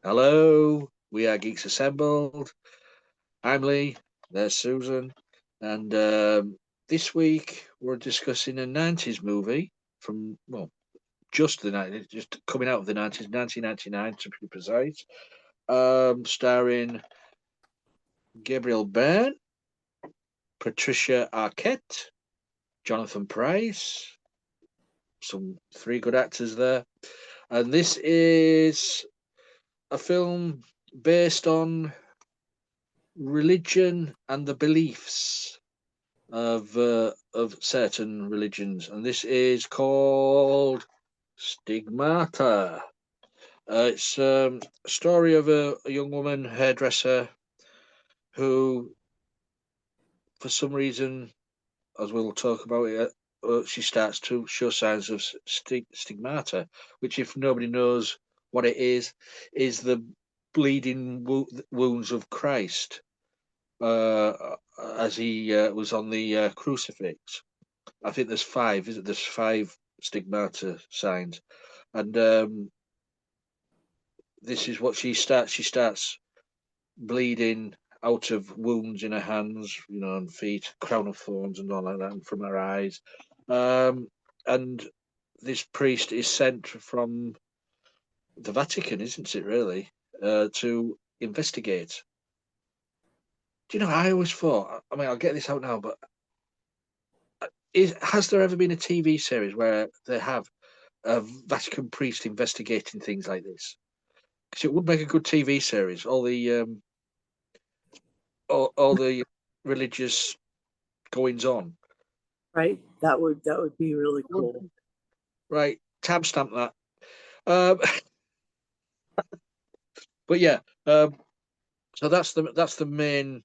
Hello, we are Geeks Assembled. I'm Lee, there's Susan, and this week we're discussing a 90s movie from, well, just the 90s, just coming out of the 90s, 1999 to be precise, starring Gabriel Byrne, Patricia Arquette, Jonathan Pryce, some three good actors there. And this is a film based on religion and the beliefs of certain religions, and this is called Stigmata. It's a story of a young woman hairdresser who, for some reason, as we'll talk about it, she starts to show signs of stigmata, which, if nobody knows what it is the bleeding wounds of Christ as he was on the crucifix. I think there's five, is it? There's five stigmata signs, and this is what she starts. She starts bleeding out of wounds in her hands, and feet, crown of thorns, and all like that, and from her eyes. And this priest is sent from the Vatican, isn't it? Really, to investigate. Do you know? I always thought. I mean, I'll get this out now, but has there ever been a TV series where they have a Vatican priest investigating things like this? Because it would make a good TV series. All the religious goings on. Right? That would be really cool. Right, timestamp that. Um, but yeah, so that's the main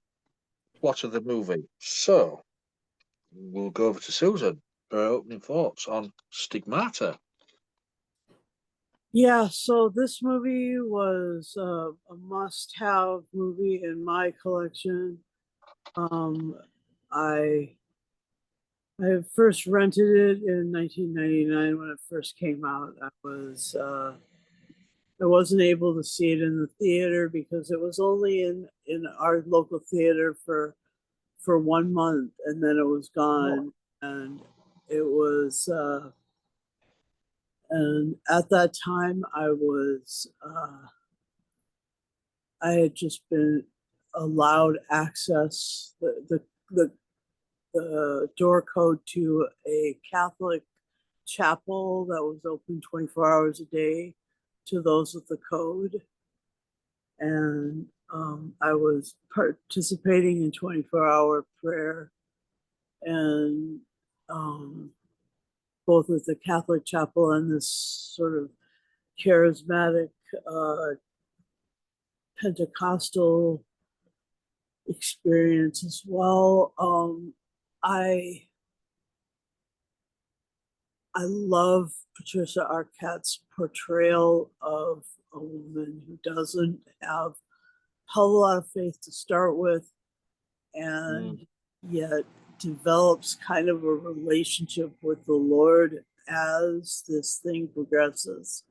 plot of the movie. So we'll go over to Susan for her opening thoughts on Stigmata. Yeah, so this movie was a must-have movie in my collection. Um, I I first rented it in 1999 when it first came out. I wasn't able to see it in the theater because it was only in our local theater for 1 month, and then it was Oh, gone. And it was and at that time I had just been allowed access the door code to a Catholic chapel that was open 24 hours a day to those with the code. And I was participating in 24-hour prayer, and um, both at the Catholic chapel and this sort of charismatic uh, Pentecostal experience as well. I I love Patricia Arquette's portrayal of a woman who doesn't have a hell of a lot of faith to start with, mm, and yet develops kind of a relationship with the Lord as this thing progresses.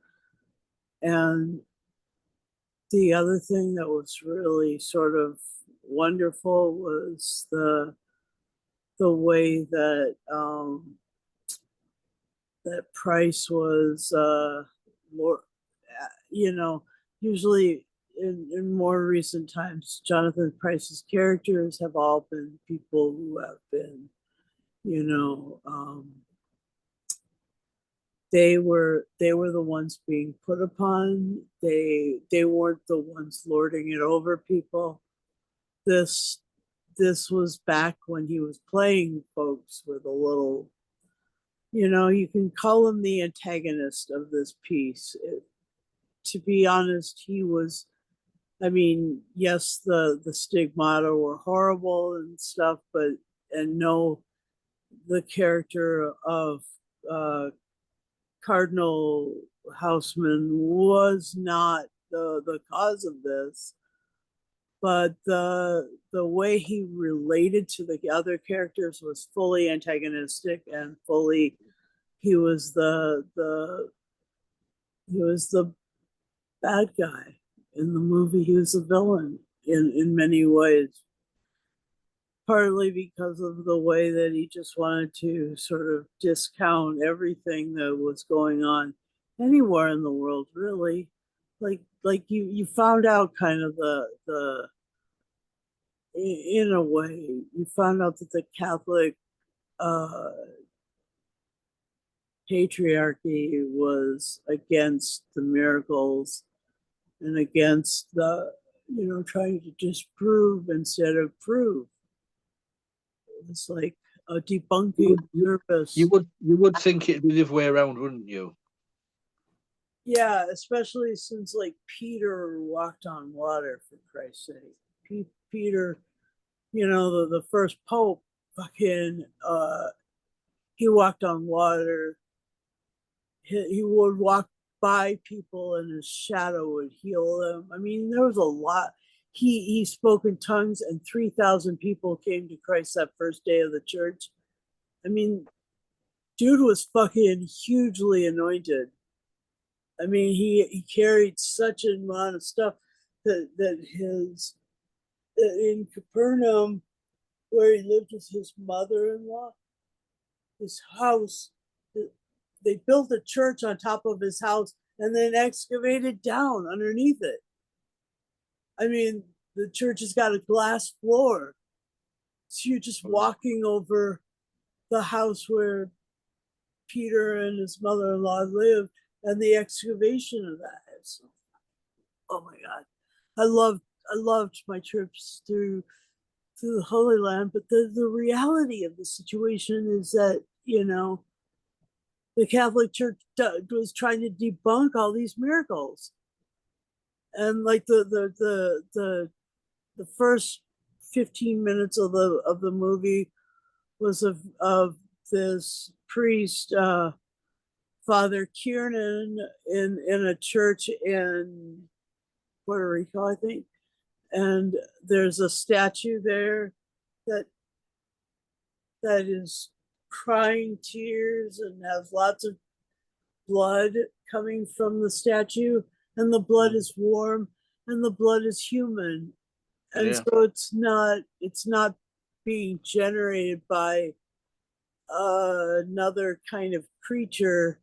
And the other thing that was really sort of wonderful was the way that that Price was more, you know, usually in more recent times, Jonathan Price's characters have all been people who have been, you know, they were the ones being put upon. They weren't the ones lording it over people. This this was back when he was playing folks with a little, you can call him the antagonist of this piece. To be honest, he was, I mean, yes, the stigmata were horrible and stuff, but and no, the character of uh, Cardinal Houseman was not the cause of this, but the way he related to the other characters was fully antagonistic and fully he was the bad guy. in the movie. He was a villain in many ways, partly because of the way that he just wanted to sort of discount everything that was going on anywhere in the world, really. Like you found out kind of the in a way you found out that the Catholic uh patriarchy was against the miracles and against the, trying to disprove instead of prove. It's like a debunking service. You would think it'd be the other way around, wouldn't you? Yeah, especially since like Peter walked on water, for Christ's sake. Peter, the first pope, fucking he walked on water. He would walk by people and his shadow would heal them. I mean, there was a lot. He spoke in tongues and 3,000 people came to Christ that first day of the church. I mean, dude was fucking hugely anointed. I mean, he carried such an amount of stuff that in Capernaum, where he lived with his mother-in-law, his house, they built a church on top of his house and then excavated down underneath it. I mean, the church has got a glass floor. So you're just walking over the house where Peter and his mother-in-law lived and the excavation of that. So, oh my God. I loved my trips through the Holy Land, but the reality of the situation is that, the Catholic Church was trying to debunk all these miracles. And like the first 15 minutes of the movie was of this priest, Father Kiernan, in a church in Puerto Rico, I think. And there's a statue there that is crying tears and has lots of blood coming from the statue, and the blood is warm and the blood is human. And Yeah. so it's not being generated by another kind of creature.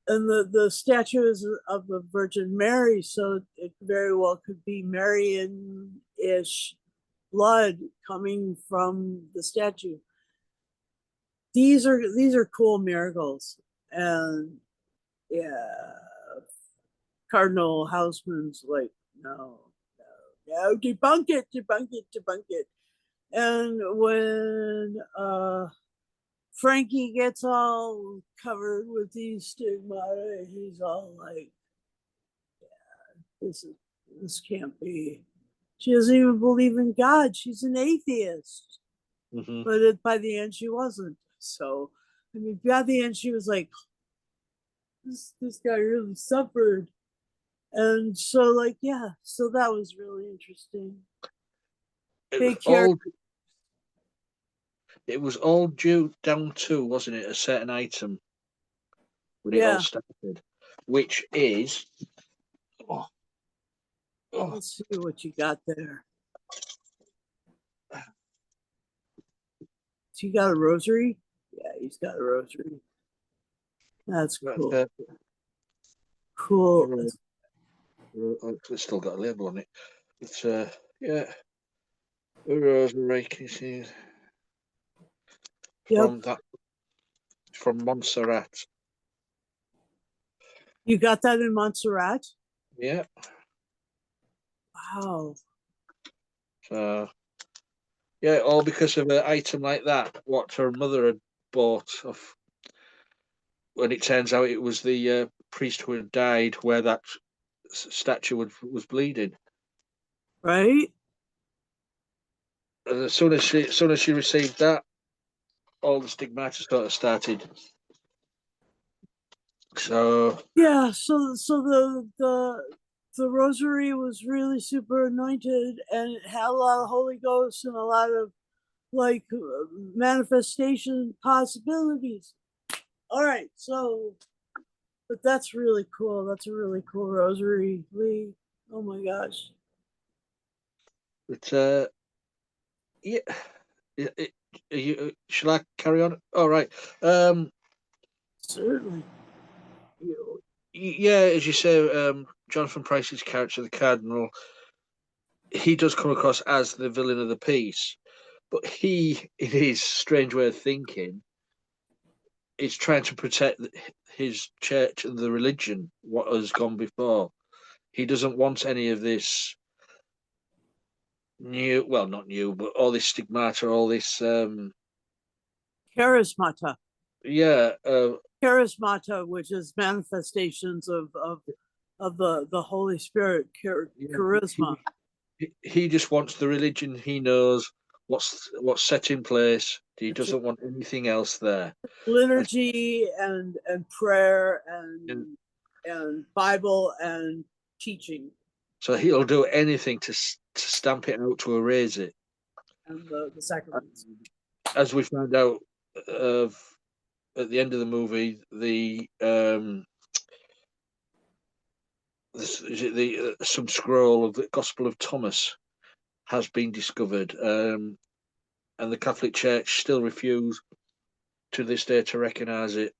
And the statue is of the Virgin Mary, so it very well could be Marian-ish blood coming from the statue. These are cool miracles. And yeah, Cardinal Houseman's like, no, debunk it. And when Frankie gets all covered with these stigmata, he's all like, yeah, this can't be. She doesn't even believe in God. She's an atheist. Mm-hmm. But by the end, she wasn't. So, I mean, by the end, she was like, this guy really suffered. And so, like, yeah, so that was really interesting. It was all due down to, wasn't it, a certain item when it all Yeah. started, which is. Let's see what you got there. So you got a rosary? Yeah, he's got a rosary. That's cool. Cool. It's still got a label on it. It's yeah, a rosary. Can you see? From that, from Montserrat. You got that in Montserrat? Yeah. Wow. So yeah, all because of an item like that, what her mother had bought of. When it turns out it was the priest who had died where that statue was bleeding. Right. And as soon as she received that, all the stigmata sort of started. So yeah, so the rosary was really super anointed, and it had a lot of Holy Ghost and a lot of like manifestation possibilities. All right, so but that's really cool. That's a really cool rosary, Lee. Oh my gosh. But yeah, shall I carry on? All right. Um, Certainly. yeah, as you say, Jonathan Price's character, the Cardinal, he does come across as the villain of the piece, but he, in his strange way of thinking, is trying to protect his church and the religion, what has gone before. He doesn't want any of this new, well, not new, but all this stigmata, all this, Charismata. yeah, Charismata, which is manifestations of the Holy Spirit, yeah. charisma. He just wants the religion he knows, what's set in place. He doesn't want anything else there. And, Liturgy and prayer and and Bible and teaching so he'll do anything to stamp it out, to erase it. and the sacraments. As we find out of at the end of the movie, the some scroll of the Gospel of Thomas has been discovered, and the Catholic Church still refuse to this day to recognise it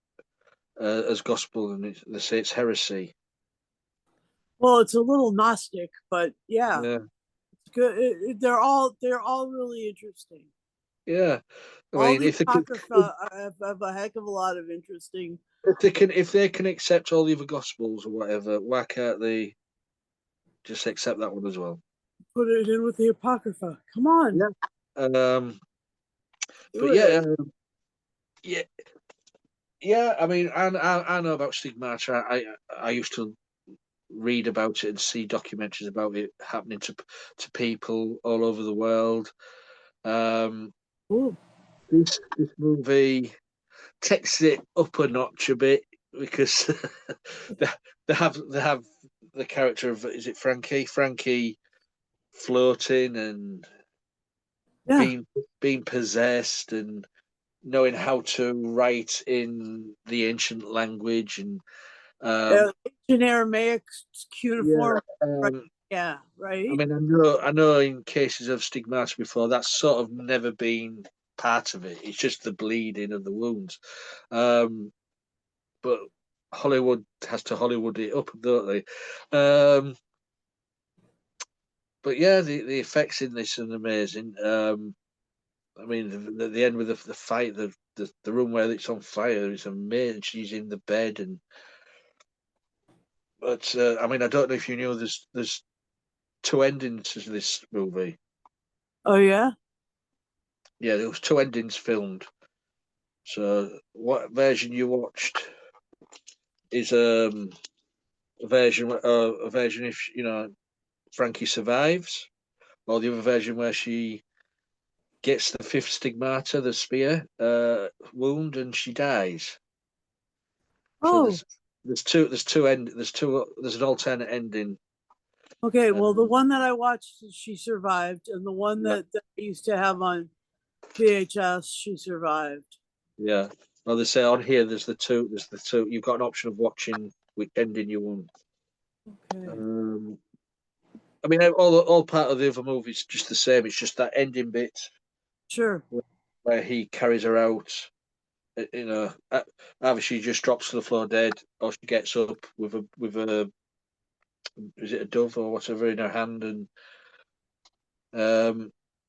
as gospel, and they say it's heresy. Well, it's a little Gnostic, but yeah, Yeah, it's good. They're all really interesting. yeah. I All mean, the apocrypha have a heck of a lot of interesting. if they can accept all the other gospels or whatever, why can't they just accept that one as well? Put it in with the apocrypha. Come on, Yeah. Um, do but yeah, it. yeah, yeah. I mean, I know about stigmata. I used to read about it and see documentaries about it happening to people all over the world. Um, Ooh. this movie takes it up a notch a bit because they, they have the character of, is it Frankie? Frankie floating and Yeah, being being possessed and knowing how to write in the ancient language and um, ancient Aramaic yeah. cuneiform. Right? Yeah, I right. mean, I know in cases of stigmata before, that's sort of never been part of it. It's just the bleeding of the wounds. Um, but Hollywood has to Hollywood it up, don't they? But yeah, the effects in this are amazing. I mean, the end with the fight, the room where it's on fire is amazing. She's in the bed, and but I mean, I don't know if you knew there's two endings to this movie. Oh yeah. Yeah, there was two endings filmed. So what version you watched is a version if Frankie survives, or the other version where she gets the fifth stigmata, the spear wound, and she dies. So Oh, there's an alternate ending. okay. Well, the Um, one that I watched, she survived, and the one yeah, that I used to have on VHS, she survived. yeah. Well, they say on here there's the two. There's the two. You've got an option of watching which ending you want. Okay. Um, I mean, all part of the other movie's just the same. It's just that ending bit Sure. where he carries her out. Either she just drops to the floor dead, or she gets up with a is it a dove or whatever in her hand, and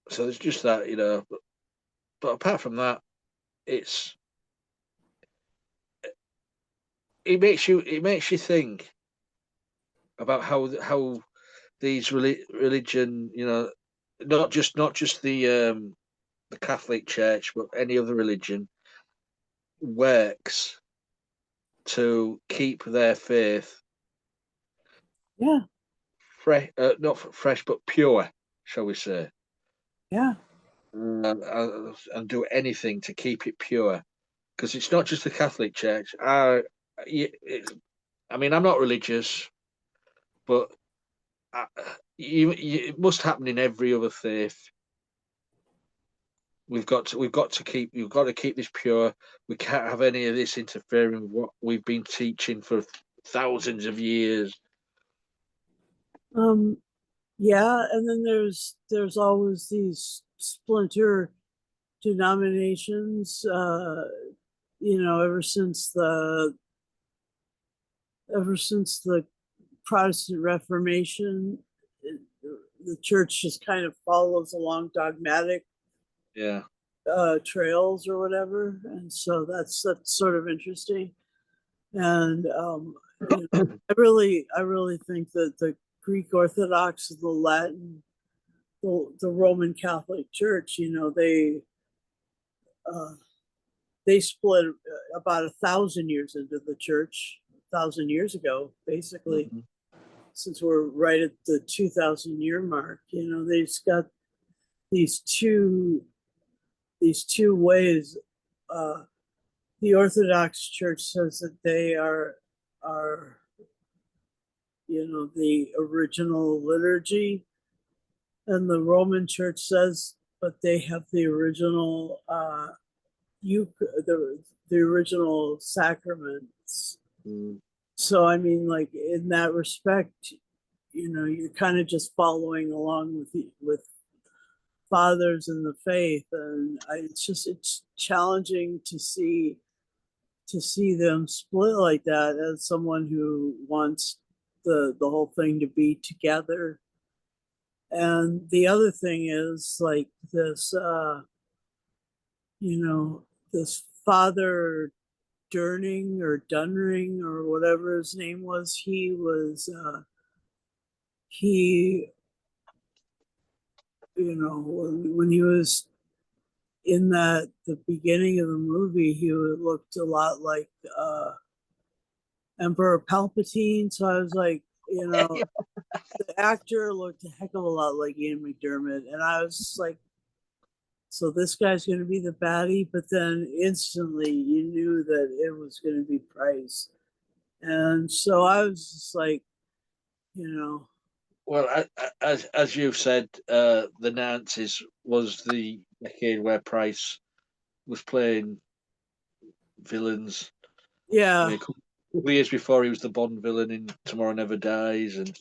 so there's just that, but apart from that, it's it makes you think about how these religion, not just the Catholic Church, but any other religion works to keep their faith Yeah. fresh, not fresh, but pure, shall we say, Yeah. and do anything to keep it pure. Because it's not just the Catholic Church. I mean, I'm not religious, but I, it must happen in every other faith. We've got to keep this pure. We can't have any of this interfering with what we've been teaching for thousands of years. Um, yeah, and then there's always these splinter denominations. You know, ever since the Protestant Reformation, it, the church just kind of follows along dogmatic Yeah. trails or whatever, and so that's sort of interesting. And you know, I really think that the Greek Orthodox, the Latin, the Roman Catholic Church, you know, uh, they split about 1,000 years into the church, 1,000 years ago, basically. Mhm. Since we're right at the 2,000 year mark, you know, they've got these two ways. Uh, the Orthodox Church says that they are the original liturgy, and the Roman Church says, but they have the original the original sacraments. Mm. So I mean, like in that respect, you're kind of just following along with fathers in the faith, and it's challenging to see them split like that as someone who wants the whole thing to be together. And the other thing is like you know, this Father Durning or Dunring or whatever his name was. He, when he was in the beginning of the movie, he looked a lot like Emperor Palpatine. So I was like, the actor looked a heck of a lot like Ian McDermott, and I was just like, so this guy's going to be the baddie, but then instantly you knew that it was going to be Price. And so I was just like, you know, Well, as you've said, the '90s was the decade where Price was playing villains. I yeah, mean, a couple of years before he was the Bond villain in Tomorrow Never Dies, and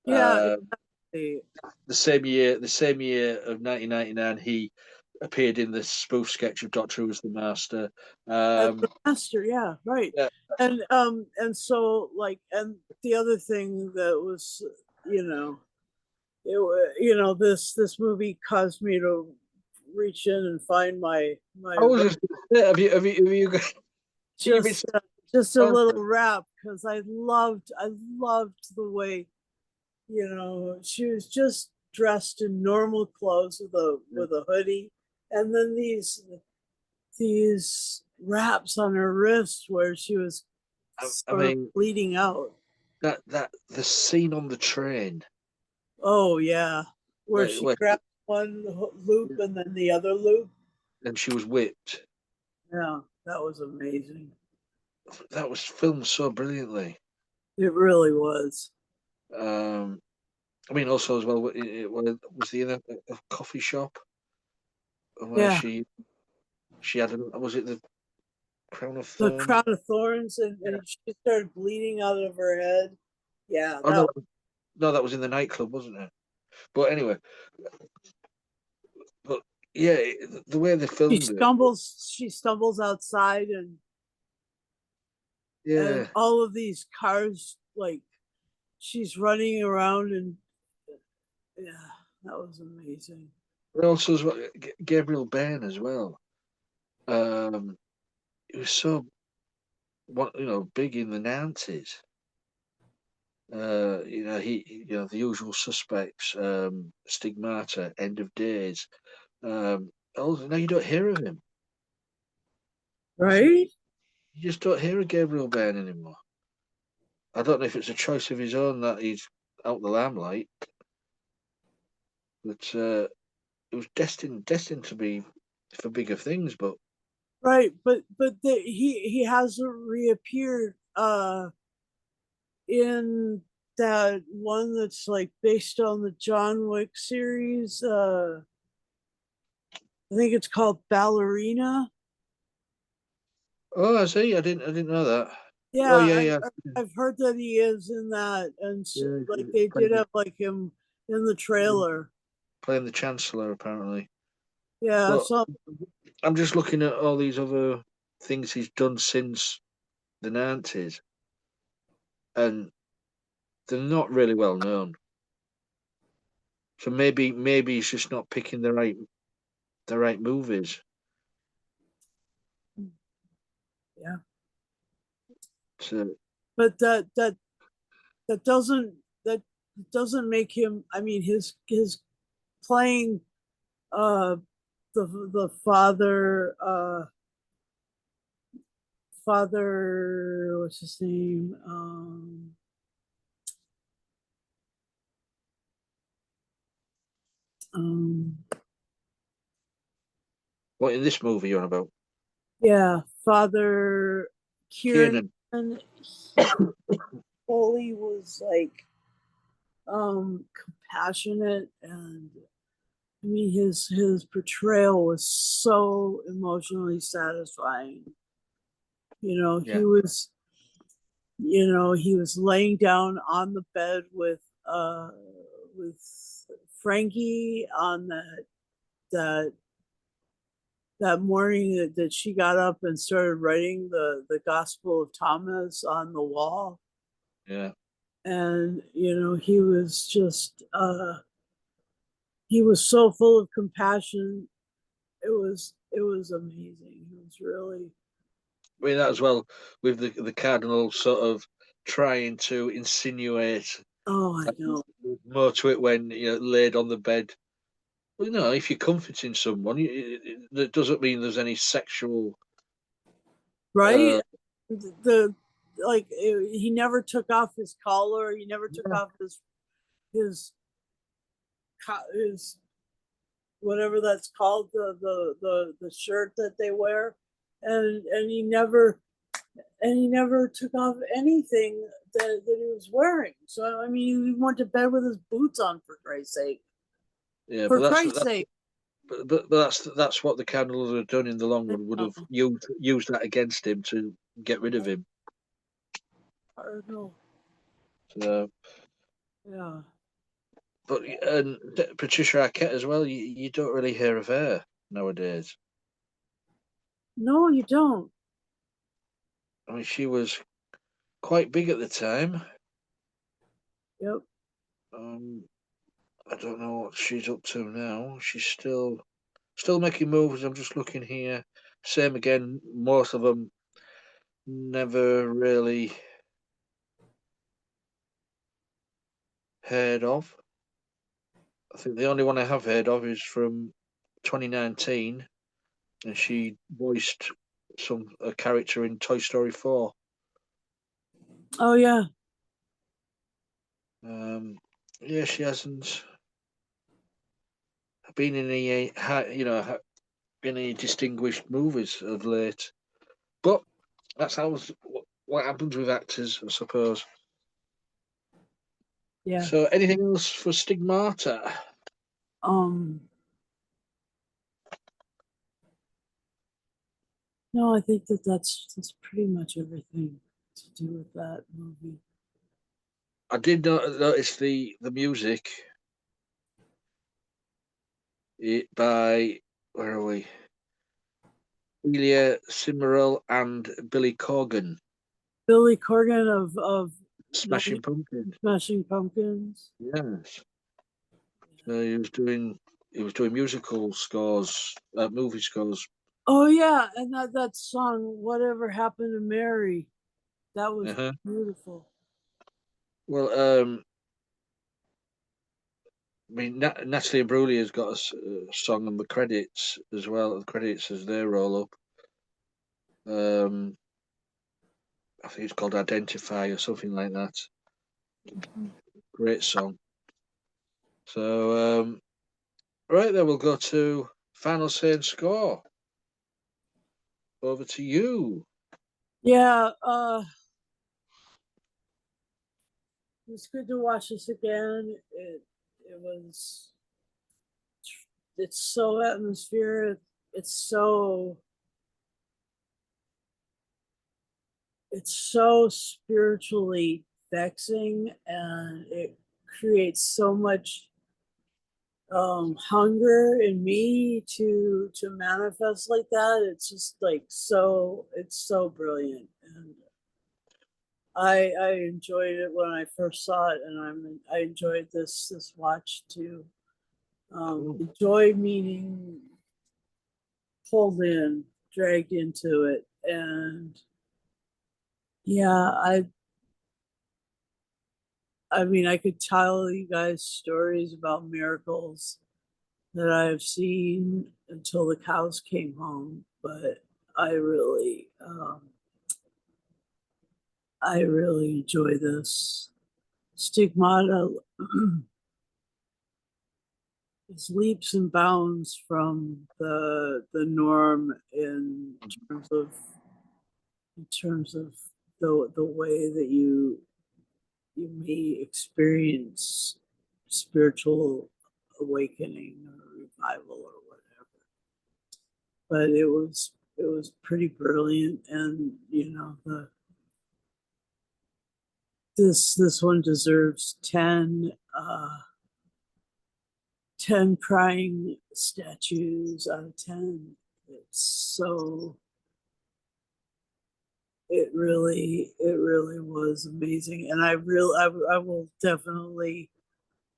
yeah, uh, exactly. the same year of 1999, he appeared in the spoof sketch of Doctor Who as the Master. As Um, the master, yeah, right. yeah. And so like, and the other thing that was, you know, this movie caused me to reach in and find my I was just gonna say, have you got, you've been just just a so little rap, because I loved the way, she was just dressed in normal clothes with a hoodie, and then these wraps on her wrists where she was I sort of mean, bleeding out. that the scene on the train Oh yeah, where where, she where grabbed one loop and then the other loop. and she was whipped. Yeah, that was amazing. That was filmed so brilliantly. It really was. Um, I mean, also as well, was he in a coffee shop where Yeah, she had was it the crown of the thorns? crown of thorns, and, Yeah. and she started bleeding out of her head. Yeah, Oh no, no, that was in the nightclub, wasn't it? But anyway, but yeah, the way they she filmed it, stumbles outside, and yeah. all of these cars, like, she's running around, and yeah, that was amazing. But also as well, Gabriel Byrne as well. Um, it was so big in the '90s. The usual suspects, Stigmata, End of Days. Also, now you don't hear of him. Right. You just don't hear of Gabriel Byrne anymore. I don't know if it's a choice of his own that he's out the limelight, but it was destined to be for bigger things. But Right, but he hasn't reappeared in that one that's like based on the John Wick series. I think it's called Ballerina. oh, I see. I didn't know that. Oh Yeah, yeah, yeah, I've heard that he is in that, and yeah. like they did have like him in the trailer. Playing the Chancellor apparently. Yeah, But so I'm just looking at all these other things he's done since the 90s, and they're not really well known. So maybe he's just not picking the right movies. yeah, So but that doesn't make him. I mean, his playing uh the father, what's his name, um what in this movie you're on about? yeah, Father Kieran. Kiernan. He fully was like compassionate, and I mean his portrayal was so emotionally satisfying. You know, Yeah, he was laying down on the bed with Frankie on that that morning that she got up and started writing the Gospel of Thomas on the wall. yeah. And he was just he was so full of compassion. It was amazing. It was really. I mean that as well with the cardinal sort of trying to insinuate Oh, I that know. there's more to it when laid on the bed. Well, no, if you're comforting someone, that doesn't mean there's any sexual. Right. Uh, The like he never took off his collar. He never took off his his whatever that's called, the shirt that they wear, and he never took off anything that he was wearing. So I mean, he went to bed with his boots on, for Christ's sake. yeah, For but Christ's sake. that's what the cardinals have done in the long run. Would have used that against him to get rid of him. I don't know. So, Yeah. but and Patricia Arquette as well. You don't really hear of her nowadays. No, you don't. I mean, she was quite big at the time. Yep. Um, I don't know what she's up to now. She's still making movies. I'm just looking here. Same again. Most of them never really heard of. I think the only one I have heard of is from 2019, and she voiced a character in Toy Story 4. Oh yeah. Yeah, she hasn't been in any any distinguished movies of late. But that's how what happens with actors, I suppose. Yeah. So, anything else for Stigmata? Um. No, I think that's pretty much everything to do with that movie. I did notice the music by where are we? Ilya Cimerel and Billy Corgan, Billy Corgan of Smashing Pumpkins. Smashing Pumpkins. Yes, so he was doing musical scores, movie scores. Oh yeah, and that song, "Whatever Happened to Mary," that was Uh-huh. beautiful. Well, I mean, Natalie Imbruglia has got a song on the credits as well. The credits as they roll up. Um, I think it's called "Identify" or something like that. Great song. So, right there, we'll go to final say and score. Over to you. Yeah, it's good to watch this again. It was it's so atmospheric. It's so it's so spiritually vexing, and it creates so much hunger in me to manifest like that. It's just like so, it's so brilliant, and I enjoyed it when I first saw it, and I enjoyed this watch too. Cool. Enjoy meaning pulled in, dragged into it, and yeah, I mean, I could tell you guys stories about miracles that I've seen until the cows came home, but I really, I really enjoy this. Stigmata is leaps and bounds from the norm in terms of the way that you may experience spiritual awakening or revival or whatever. But it was pretty brilliant, and you know this one deserves 10 crying statues out of 10. It's so it really was amazing, and I will definitely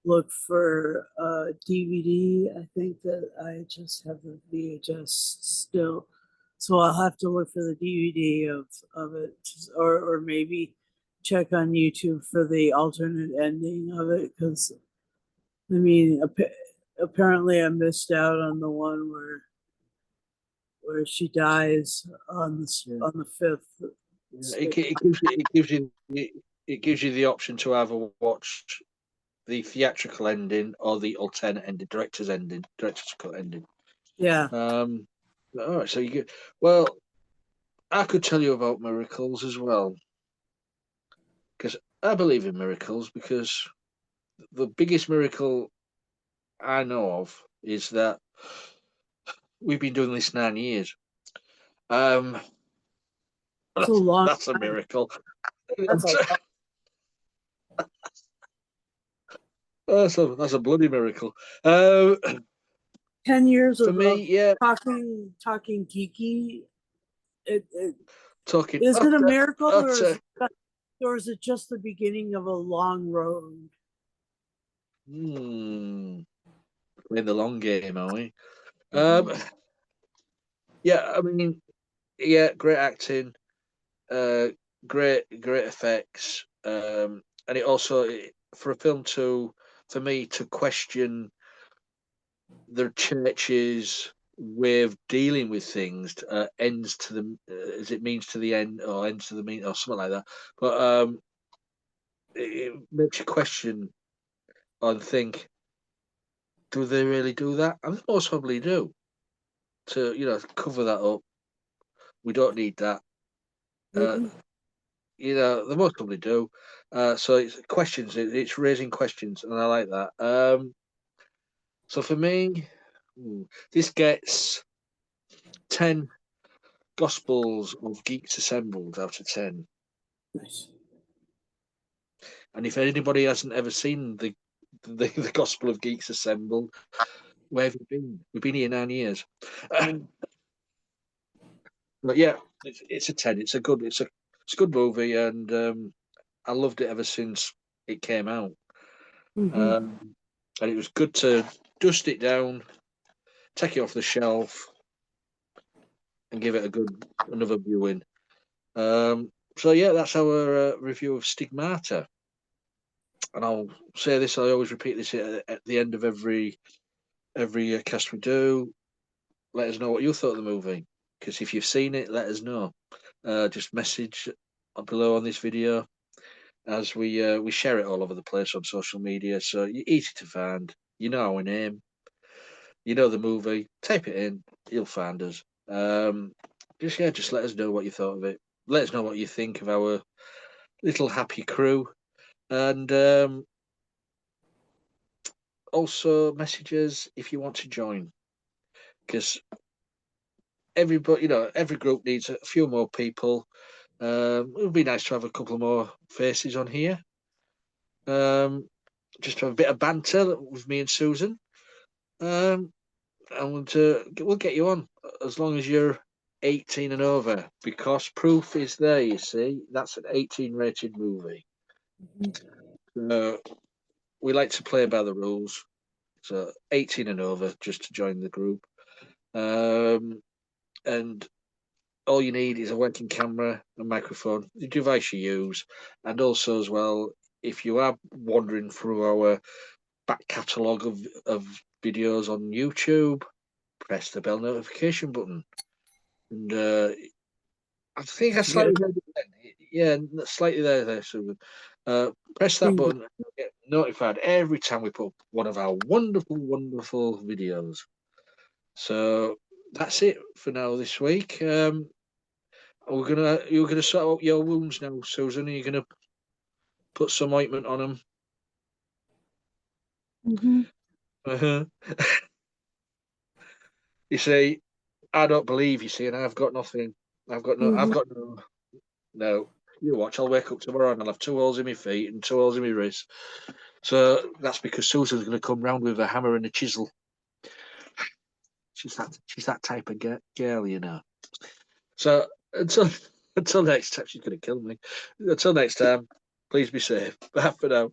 look for a DVD. I think that I just have the VHS still, so I'll have to look for the DVD of it, or maybe check on YouTube for the alternate ending of it, because I mean, apparently I missed out on the one where she dies on Yeah. the fifth. Yeah. It gives you the option to either watch the theatrical ending or the alternate ending, director's cut ending. Yeah. Um, all right, so you get well. I could tell you about miracles as well because I believe in miracles because the biggest miracle I know of is that we've been doing this 9 years. Um, It's a that's, long that's a time. miracle. That's a That's a bloody miracle. Um, 10 years for me, of yeah, talking geeky. It talking is it a miracle, utter. or is it just the beginning of a long road? Hmm, playing the long game, are we? Mhm. Yeah, I mean, yeah, great acting, uh, great effects, and it also for a film for me to question the church's way of dealing with things, ends to the as it means to the end or ends to the mean or something like that. But it makes you question and think, do they really do that? And they most probably do. To cover that up, we don't need that. Uh, Mhm. they most probably do. So it's questions. It's raising questions, and I like that. So for me, this gets 10 Gospels of Geeks Assembled out of 10. Nice. And if anybody hasn't ever seen the Gospel of Geeks Assembled, where have you been? We've been here 9 years. But yeah, it's a 10. It's a good movie, and I loved it ever since it came out. Hmm. Um, and it was good to dust it down, take it off the shelf, and give it another viewing. So yeah, that's our review of Stigmata. And I'll say this, I always repeat this at the end of every cast we do. Let us know what you thought of the movie, because if you've seen it, let us know. Just message below on this video as we share it all over the place on social media. So you're easy to find. You know our name. You know the movie. Type it in. You'll find us. Just let us know what you thought of it. Let us know what you think of our little happy crew, and also messages if you want to join, because everybody, every group needs a few more people. It would be nice to have a couple more faces on here. Just to have a bit of banter with me and Susan. And we'll get you on as long as you're 18 and over, because proof is there. You see, that's an 18 rated movie. We like to play by the rules, so 18 and over just to join the group. And all you need is a working camera, a microphone, the device you use, and also as well, if you are wandering through our back catalogue of videos on YouTube, press the bell notification button. And I think I slightly heard it then. Yeah, slightly there, Susan. Press that button and you'll get notified every time we put one of our wonderful, wonderful videos. So that's it for now this week. You're gonna sort out your wounds now, Susan. Are you gonna put some ointment on them? Uh-huh. You see, I don't believe you see, and I've got nothing. I've got no. You watch, I'll wake up tomorrow and I'll have 2 holes in my feet and 2 holes in my wrist. So that's because Susan's going to come round with a hammer and a chisel. She's that type of girl, you know. So until next time, she's going to kill me. Until next time, please be safe. Bye for now.